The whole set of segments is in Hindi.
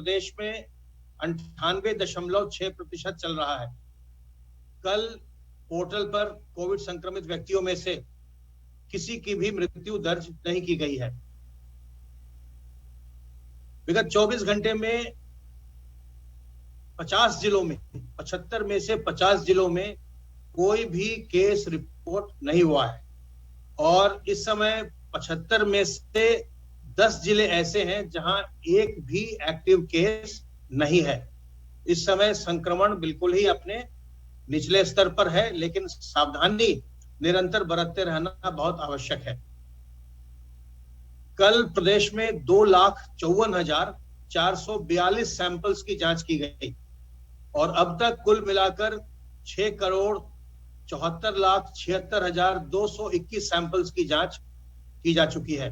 प्रदेश में 98.6% चल रहा है। कल पोर्टल पर कोविड संक्रमित व्यक्तियों में से किसी की भी मृत्यु दर्ज नहीं की गई है। विगत 24 घंटे में 50 जिलों में 75 में से 50 जिलों में कोई भी केस रिपोर्ट नहीं हुआ है और इस समय 75 में से 10 जिले ऐसे हैं जहां एक भी एक्टिव केस नहीं है। इस समय संक्रमण बिल्कुल ही अपने निचले स्तर पर है, लेकिन सावधानी निरंतर बरतते रहना बहुत आवश्यक है। कल प्रदेश में 2,54,442 सैंपल्स की जांच की गई और अब तक कुल मिलाकर 6,74,76,221 सैंपल्स की जांच की जा चुकी है।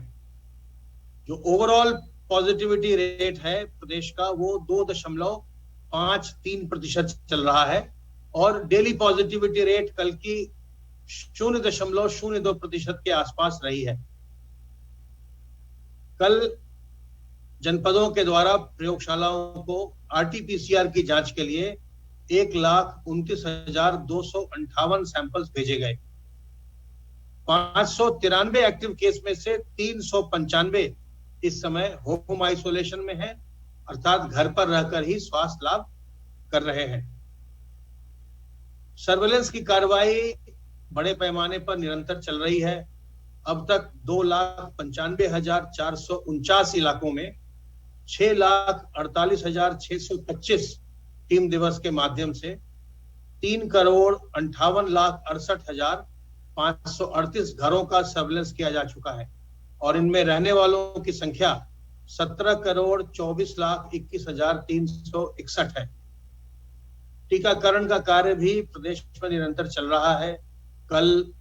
जो ओवरऑल पॉजिटिविटी रेट है प्रदेश का वो 2.53% चल रहा है और डेली पॉजिटिविटी रेट कल की 0.02% के आसपास रही है। कल जनपदों के द्वारा प्रयोगशालाओं को आरटीपीसीआर की जांच के लिए 1,29,258 सैंपल्स भेजे गए। 593 एक्टिव केस में से 395 इस समय होम आइसोलेशन में है, अर्थात घर पर रहकर ही स्वास्थ्य लाभ कर रहे हैं। सर्वेलेंस की कार्रवाई बड़े पैमाने पर निरंतर चल रही है। अब तक 2,95,449 इलाकों में 6,48,625 टीम दिवस के माध्यम से 3,58,68,538 घरों का सर्वेलेंस किया जा चुका है और इनमें रहने वालों की संख्या 17,24,21,361 है। टीकाकरण का कार्य भी प्रदेश में निरंतर चल रहा है। कल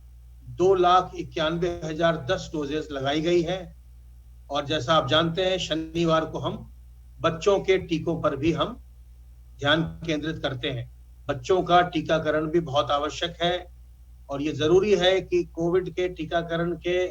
2,91,010 डोजेस लगाई गई है और जैसा आप जानते हैं शनिवार को हम बच्चों के टीकों पर भी हम ध्यान केंद्रित करते हैं। बच्चों का टीकाकरण भी बहुत आवश्यक है और ये जरूरी है कि कोविड के टीकाकरण के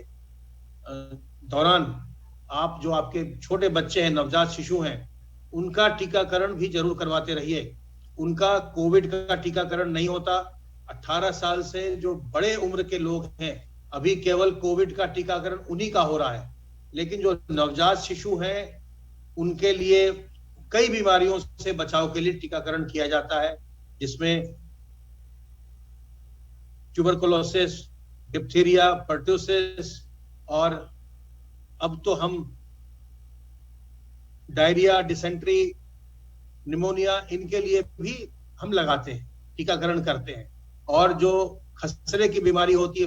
दौरान आप जो आपके छोटे बच्चे हैं, नवजात शिशु हैं, उनका टीकाकरण भी जरूर करवाते रहिए। उनका कोविड का टीकाकरण नहीं होता। 18 साल से जो बड़े उम्र के लोग हैं अभी केवल कोविड का टीकाकरण उन्हीं का हो रहा है, लेकिन जो नवजात शिशु हैं उनके लिए कई बीमारियों से बचाव के लिए टीकाकरण किया जाता है, जिसमें ट्यूबरकुलोसिस, डिप्थीरिया, पर्ट्यूसिस और अब तो हम डायरिया, डिसेंट्री, निमोनिया, इनके लिए भी हम लगाते हैं, टीकाकरण करते हैं। और जो खसरे की बीमारी होती है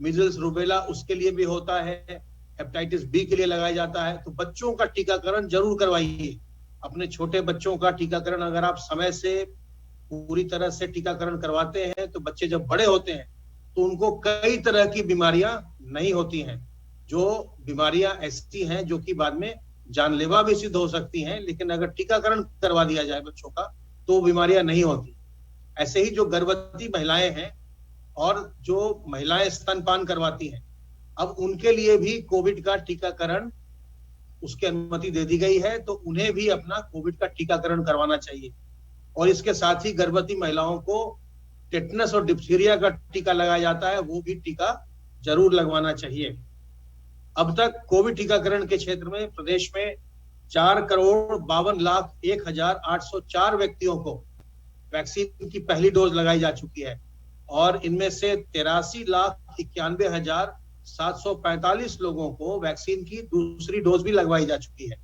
मीजल्स, रूबेला, उसके लिए भी होता है। हेपेटाइटिस बी के लिए लगाया जाता है। तो बच्चों का टीकाकरण जरूर करवाइए। अपने छोटे बच्चों का टीकाकरण अगर आप समय से पूरी तरह से टीकाकरण करवाते हैं तो बच्चे जब बड़े होते हैं तो उनको कई तरह की बीमारियां नहीं होती हैं। जो बीमारियां ऐसी हैं जो कि बाद में जानलेवा भी सिद्ध हो सकती हैं, लेकिन अगर टीकाकरण करवा दिया जाए बच्चों का तो बीमारियां नहीं होती। ऐसे ही जो गर्भवती महिलाएं हैं और जो महिलाएं स्तनपान करवाती हैं, अब उनके लिए भी कोविड का टीकाकरण उसकी अनुमति दे दी गई है, तो उन्हें भी अपना कोविड का टीकाकरण करवाना चाहिए। और इसके साथ ही गर्भवती महिलाओं को टेटनस और डिप्थीरिया का टीका लगाया जाता है, वो भी टीका जरूर लगवाना चाहिए। अब तक कोविड टीकाकरण के क्षेत्र में प्रदेश में 4,52,01,804 व्यक्तियों को वैक्सीन की पहली डोज लगाई जा चुकी है और इनमें से 83,91,745 लोगों को वैक्सीन की दूसरी डोज भी लगवाई जा चुकी है।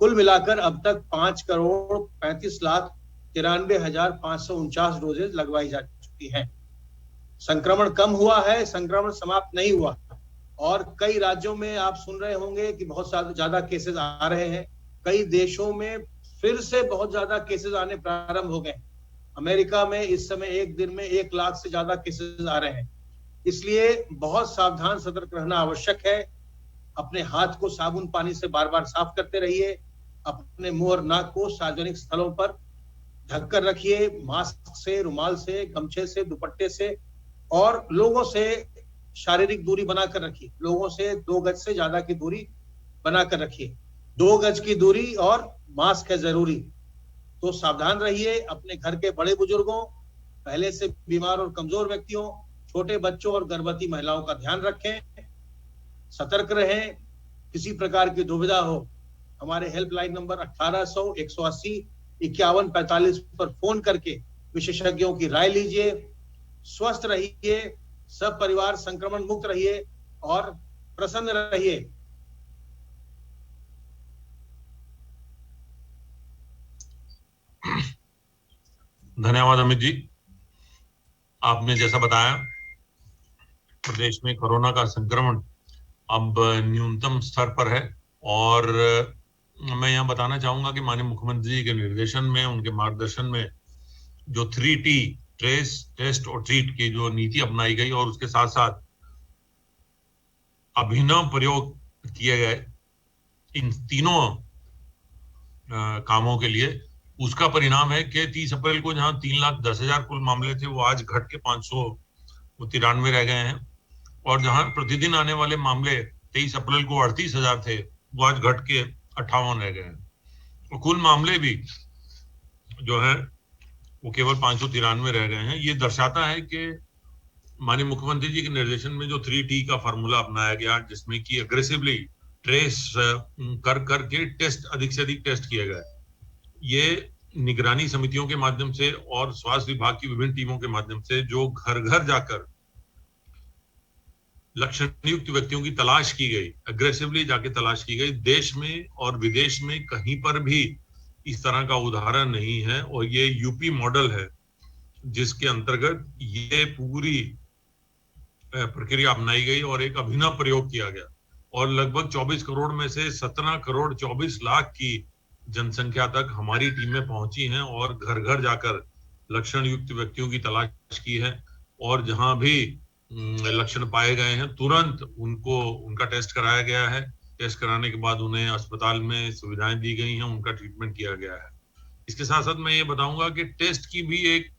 कुल मिलाकर अब तक 5,35,93,549 डोजेज लगवाई जा चुकी हैं। संक्रमण कम हुआ है, संक्रमण समाप्त नहीं हुआ और कई राज्यों में आप सुन रहे होंगे कि बहुत ज्यादा केसेस आ रहे हैं। कई देशों में फिर से बहुत ज्यादा केसेस आने प्रारंभ हो गए। अमेरिका में इस समय एक दिन में 1 लाख से ज्यादा केसेस आ रहे हैं। इसलिए बहुत सावधान सतर्क रहना आवश्यक है। अपने हाथ को साबुन पानी से बार बार साफ करते रहिए। अपने मुंह और नाक को सार्वजनिक स्थलों पर ढककर रखिए, मास्क से, रुमाल से, गमछे से, दुपट्टे से, और लोगों से शारीरिक दूरी बनाकर रखिए। लोगों से 2 गज से ज्यादा की दूरी बनाकर रखिए। 2 गज की दूरी और मास्क है जरूरी। तो सावधान रहिए, अपने घर के बड़े बुजुर्गों, पहले से बीमार और कमजोर व्यक्तियों, छोटे बच्चों और गर्भवती महिलाओं का ध्यान रखें, सतर्क रहें। किसी प्रकार की दुविधा हो, हमारे हेल्पलाइन नंबर 1800 180 5145 पर फोन करके विशेषज्ञों की राय लीजिए। स्वस्थ रहिए, सब परिवार संक्रमण मुक्त रहिए और प्रसन्न रहिए। धन्यवाद अमित जी। आपने जैसा बताया, प्रदेश में कोरोना का संक्रमण अब न्यूनतम स्तर पर है और मैं यहाँ बताना चाहूंगा कि माननीय मुख्यमंत्री जी के निर्देशन में, उनके मार्गदर्शन में जो 3T, ट्रेस, टेस्ट और ट्रीट की जो नीति अपनाई गई और उसके साथ साथ अभिनव प्रयोग किए गए इन तीनों कामों के लिए, उसका परिणाम है कि 30 अप्रैल को जहां 3,10,000 कुल मामले थे, वो आज घट के 593 रह गए हैं और जहां प्रतिदिन आने वाले मामले 23 अप्रैल को 38,000 थे, वो आज घट के 58 रह गए हैं। और कुल मामले भी जो है वो केवल 593 रह गए हैं। ये दर्शाता है कि माननीय मुख्यमंत्री जी के निर्देशन में जो 3T का फार्मूला अपनाया गया, जिसमें कि अग्रेसिवली ट्रेस कर करके टेस्ट, अधिक से अधिक टेस्ट किए गए, ये निगरानी समितियों के माध्यम से और स्वास्थ्य विभाग की विभिन्न टीमों के माध्यम से जो घर घर जाकर लक्षण युक्त व्यक्तियों की तलाश की गई, अग्रेसिवली जाके तलाश की गई, देश में और विदेश में कहीं पर भी इस तरह का उदाहरण नहीं है। और ये यूपी मॉडल है जिसके अंतर्गत ये पूरी प्रक्रिया अपनाई गई और एक अभिनव प्रयोग किया गया और लगभग 24 करोड़ में से 17 करोड़ 24 लाख की जनसंख्या तक हमारी टीमें पहुंची हैं और घर घर जाकर लक्षण युक्त व्यक्तियों की तलाश की है और जहां भी लक्षण पाए गए हैं तुरंत उनका टेस्ट कराया गया है। टेस्ट कराने के बाद उन्हें अस्पताल में सुविधाएं दी गई हैं, उनका ट्रीटमेंट किया गया है। इसके साथ साथ मैं ये बताऊंगा कि टेस्ट की भी एक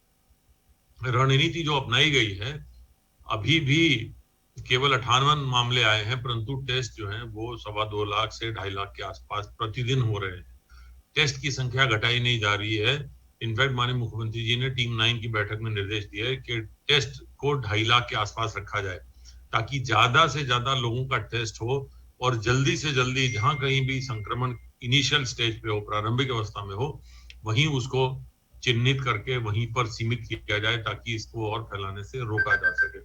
रणनीति जो अपनाई गई है, अभी भी केवल 58 मामले आए हैं, परंतु टेस्ट जो है वो 2.25 लाख से 2.5 लाख के आसपास प्रतिदिन हो रहे हैं। टेस्ट की संख्या घटाई नहीं जा रही है। इनफैक्ट माननीय मुख्यमंत्री जी ने टीम 9 की बैठक में निर्देश दिया है कि टेस्ट को 2.5 लाख के आसपास रखा जाए ताकि ज्यादा से ज्यादा लोगों का टेस्ट हो और जल्दी से जल्दी जहां कहीं भी संक्रमण इनिशियल स्टेज पे हो, प्रारंभिक अवस्था में हो, वहीं उसको चिन्हित करके वहीं पर सीमित किया जाए ताकि इसको और फैलाने से रोका जा सके।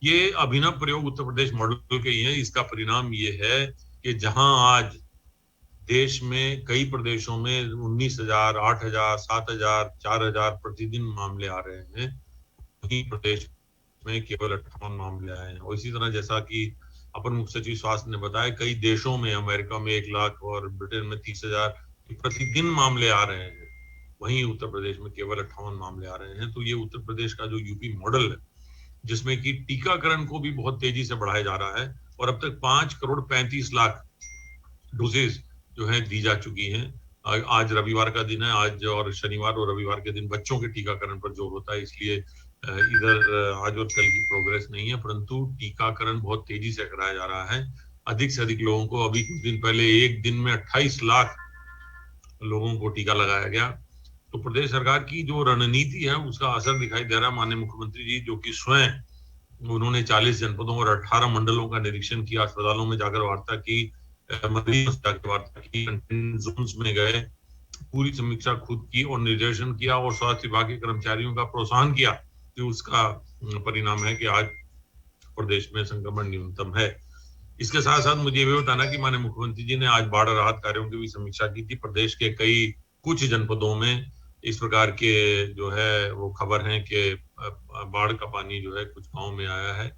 ये अभिनव प्रयोग उत्तर प्रदेश मॉडल के ही है। इसका परिणाम ये है कि जहां आज देश में कई प्रदेशों में 19,000, 8,000, 7,000, 4,000 प्रतिदिन मामले आ रहे हैं, वहीं प्रदेश में केवल 58 मामले आए हैं। और इसी तरह जैसा कि अपर मुख्य सचिव स्वास्थ्य ने बताया, कई देशों में, अमेरिका में 1 लाख और ब्रिटेन में 30,000 प्रतिदिन मामले आ रहे हैं, वहीं उत्तर प्रदेश में केवल 58 मामले आ रहे हैं। तो ये उत्तर प्रदेश का जो यूपी मॉडल है, जिसमें कि टीकाकरण को भी बहुत तेजी से बढ़ाया जा रहा है और अब तक 5 करोड़ 35 लाख डोजेज जो है दी जा चुकी हैं। आज रविवार का दिन है, आज और शनिवार और रविवार के दिन बच्चों के टीकाकरण पर जोर होता है, इसलिए इधर आज और कल की प्रोग्रेस नहीं है, परंतु टीकाकरण बहुत तेजी से कराया जा रहा है। अधिक से अधिक लोगों को, अभी कुछ दिन पहले एक दिन में 28 लाख लोगों को टीका लगाया गया। तो प्रदेश सरकार की जो रणनीति है उसका असर दिखाई दे रहा है। माननीय मुख्यमंत्री जी जो कि स्वयं उन्होंने 40 जनपदों और 18 मंडलों का निरीक्षण किया, अस्पतालों में जाकर वार्ता की, मरीजों से जाकर वार्ता की, कंटेनमेंट जोन्स में गए, पूरी समीक्षा खुद की और निर्देशन किया और स्वास्थ्य विभाग के कर्मचारियों का प्रोत्साहन किया, तो उसका परिणाम है कि आज प्रदेश में संक्रमण न्यूनतम है। इसके साथ साथ मुझे ये भी बताना कि माननीय मुख्यमंत्री जी ने आज बाढ़ राहत कार्यों की भी समीक्षा की थी। प्रदेश के कुछ जनपदों में इस प्रकार के जो है वो खबर है कि बाढ़ का पानी जो है कुछ गांव में आया है।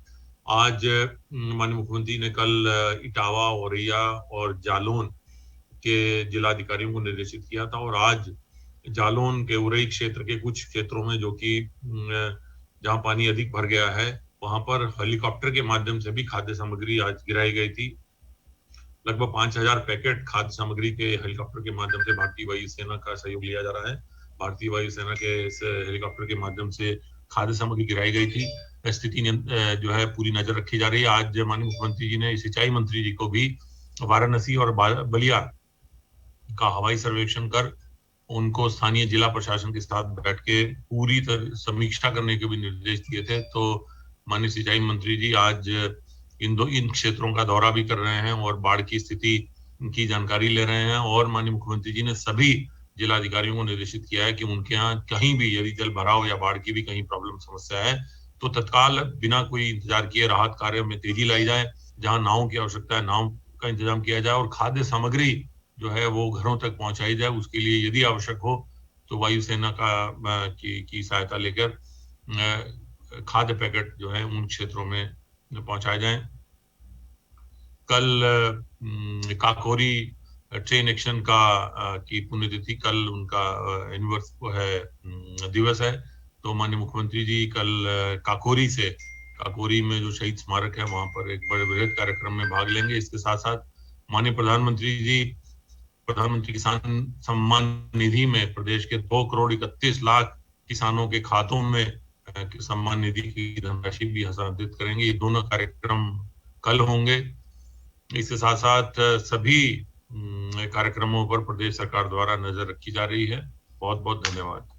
आज माननीय मुख्यमंत्री ने कल इटावा, औरैया और जालौन के जिलाधिकारियों को निर्देशित किया था और आज जालौन के उरई क्षेत्र के कुछ क्षेत्रों में जो कि जहां पानी अधिक भर गया है, वहां पर हेलीकॉप्टर के माध्यम से भी खाद्य सामग्री आज गिराई गई थी। लगभग 5,000 पैकेट खाद्य सामग्री के हेलीकॉप्टर के माध्यम से भारतीय वायुसेना का सहयोग लिया जा रहा है। भारतीय वायुसेना के इस हेलीकॉप्टर के माध्यम से खाद्य सामग्री गिराई गई थी। स्थिति जो है पूरी नजर रखी जा रही है। आज माननीय मुख्यमंत्री जी ने सिंचाई मंत्री जी को भी वाराणसी और बलिया का हवाई सर्वेक्षण कर उनको स्थानीय जिला प्रशासन के साथ बैठ के पूरी तरह समीक्षा करने के भी निर्देश दिए थे। तो माननीय सिंचाई मंत्री जी आज इन क्षेत्रों का दौरा भी कर रहे हैं और बाढ़ की स्थिति की जानकारी ले रहे हैं। और माननीय मुख्यमंत्री जी ने सभी जिलाधिकारियों को निर्देशित किया है कि उनके यहाँ कहीं भी यदि जल भराव या बाढ़ की भी कहीं प्रॉब्लम समस्या है तो तत्काल बिना कोई इंतजार किए राहत कार्य में तेजी लाई जाए। जहां नाव की आवश्यकता है नाव का इंतजाम किया जाए और खाद्य सामग्री जो है वो घरों तक पहुंचाई जाए। उसके लिए यदि आवश्यक हो तो वायुसेना की सहायता लेकर खाद्य पैकेट जो है उन क्षेत्रों में पहुंचाए जाएं। कल काकोरी ट्रेन एक्शन की पुण्यतिथि, कल उनका इनवर्स है दिवस है। तो माननीय मुख्यमंत्री जी कल काकोरी में जो शहीद स्मारक है वहां पर एक बड़े बृहद कार्यक्रम में भाग लेंगे। इसके साथ साथ माननीय प्रधानमंत्री जी प्रधानमंत्री किसान सम्मान निधि में प्रदेश के 2 करोड़ 31 लाख किसानों के खातों में सम्मान निधि की धनराशि भी हस्तांतरित करेंगे। ये दोनों कार्यक्रम कल होंगे। इसके साथ साथ सभी कार्यक्रमों पर प्रदेश सरकार द्वारा नजर रखी जा रही है। बहुत बहुत धन्यवाद।